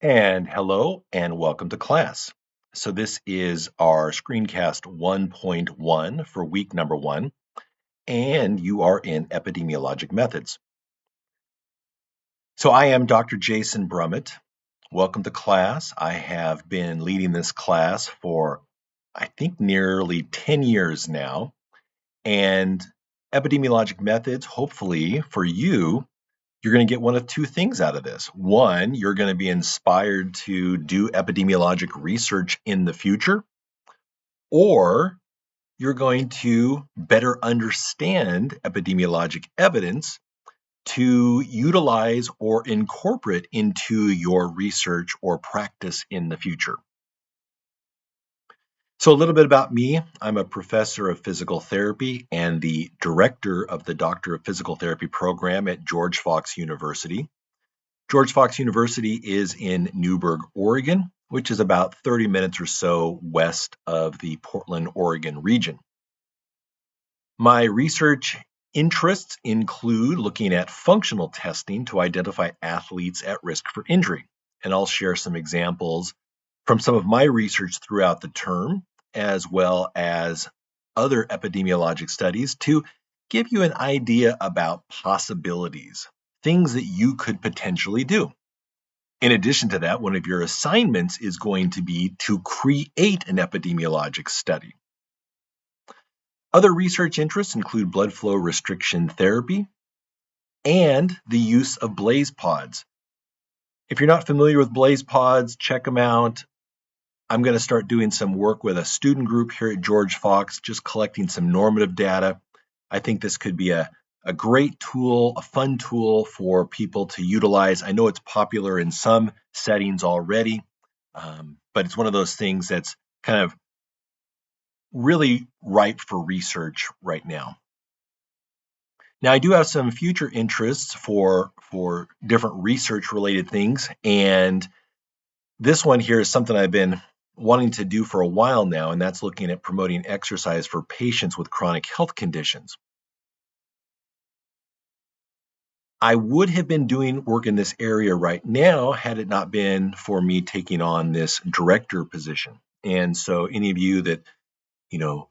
And hello and welcome to class. So this is our Screencast 1.1 for week number 1, and you are in epidemiologic methods. So I am Dr. Jason Brummett. Welcome to class. I have been leading this class for, I think, nearly 10 years now. And epidemiologic methods, hopefully for you, you're going to get one of two things out of this. One, you're going to be inspired to do epidemiologic research in the future, or you're going to better understand epidemiologic evidence to utilize or incorporate into your research or practice in the future. So, a little bit about me. I'm a professor of physical therapy and the director of the Doctor of Physical Therapy program at George Fox University. George Fox University is in Newberg, Oregon, which is about 30 minutes or so west of the Portland, Oregon region. My research interests include looking at functional testing to identify athletes at risk for injury. And I'll share some examples from some of my research throughout the term, as well as other epidemiologic studies to give you an idea about possibilities, things that you could potentially do. In addition to that, one of your assignments is going to be to create an epidemiologic study. Other research interests include blood flow restriction therapy and the use of blaze pods. If you're not familiar with blaze pods, check them out. I'm going to start doing some work with a student group here at George Fox, just collecting some normative data. I think this could be a great tool, a fun tool for people to utilize. I know it's popular in some settings already, but it's one of those things that's kind of really ripe for research right now. Now, I do have some future interests for different research-related things, and this one here is something I've been wanting to do for a while now, and that's looking at promoting exercise for patients with chronic health conditions. I would have been doing work in this area right now had it not been for me taking on this director position. And so any of you that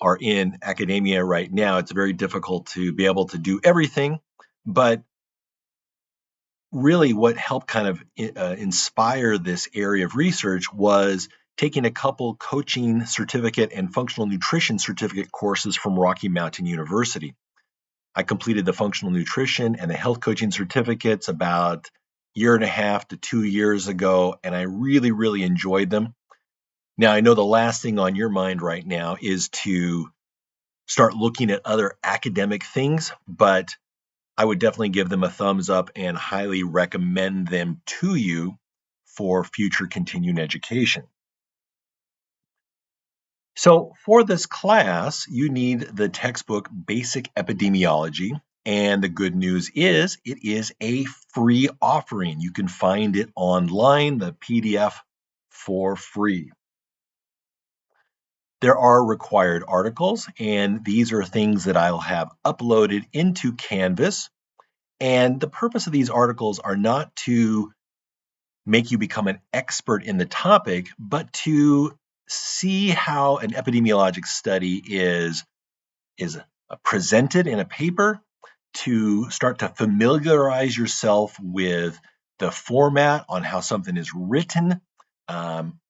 are in academia right now, it's very difficult to be able to do everything. But really what helped kind of inspire this area of research was taking a couple coaching certificate and functional nutrition certificate courses from Rocky Mountain University. I completed the functional nutrition and the health coaching certificates about a year and a half to 2 years ago, and I really, really enjoyed them. Now, I know the last thing on your mind right now is to start looking at other academic things, but I would definitely give them a thumbs up and highly recommend them to you for future continuing education. So for this class, you need the textbook Basic Epidemiology. And the good news is it is a free offering. You can find it online, the PDF, for free. There are required articles, and these are things that I'll have uploaded into Canvas. And the purpose of these articles are not to make you become an expert in the topic, but to see how an epidemiologic study is presented in a paper, to start to familiarize yourself with the format on how something is written,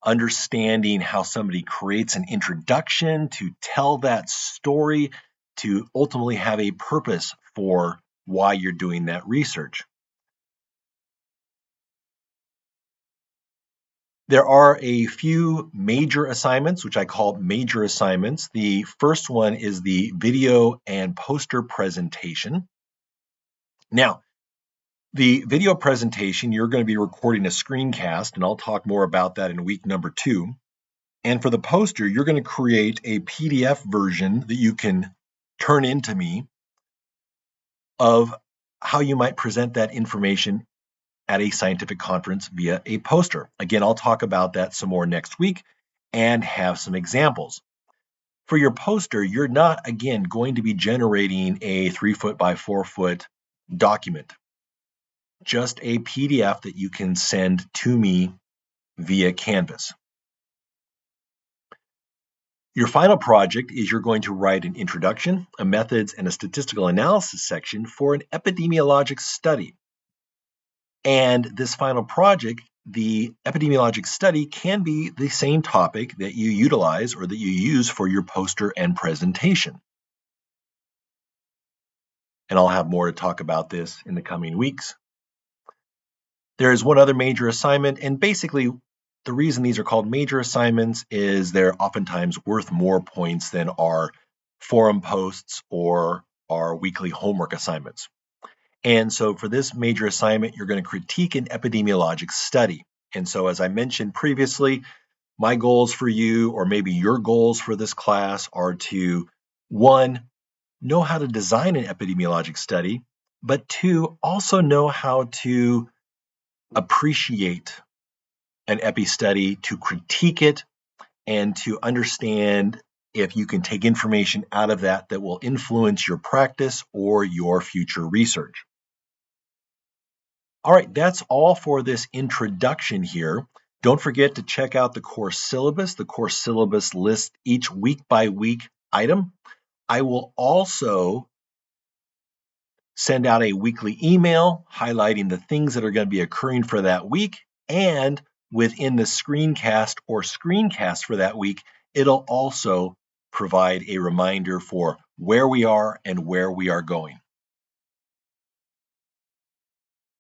understanding how somebody creates an introduction to tell that story, to ultimately have a purpose for why you're doing that research. There are a few major assignments, which I call major assignments. The first one is the video and poster presentation. Now, the video presentation, you're going to be recording a screencast, and I'll talk more about that in week number 2. And for the poster, you're going to create a PDF version that you can turn into me of how you might present that information at a scientific conference via a poster. Again, I'll talk about that some more next week and have some examples. For your poster, you're not, again, going to be generating a 3-foot by 4-foot document, just a PDF that you can send to me via Canvas. Your final project is you're going to write an introduction, a methods, and a statistical analysis section for an epidemiologic study. And this final project, the epidemiologic study, can be the same topic that you utilize or that you use for your poster and presentation. And I'll have more to talk about this in the coming weeks. There is one other major assignment, and basically the reason these are called major assignments is they're oftentimes worth more points than our forum posts or our weekly homework assignments. And so for this major assignment, you're going to critique an epidemiologic study. And so as I mentioned previously, my goals for you, or maybe your goals for this class, are to, one, know how to design an epidemiologic study, but two, also know how to appreciate an epi study, to critique it, and to understand if you can take information out of that that will influence your practice or your future research. All right, that's all for this introduction here. Don't forget to check out the course syllabus. The course syllabus lists each week-by-week item. I will also send out a weekly email highlighting the things that are going to be occurring for that week. And within the screencast or screencast for that week, it'll also provide a reminder for where we are and where we are going.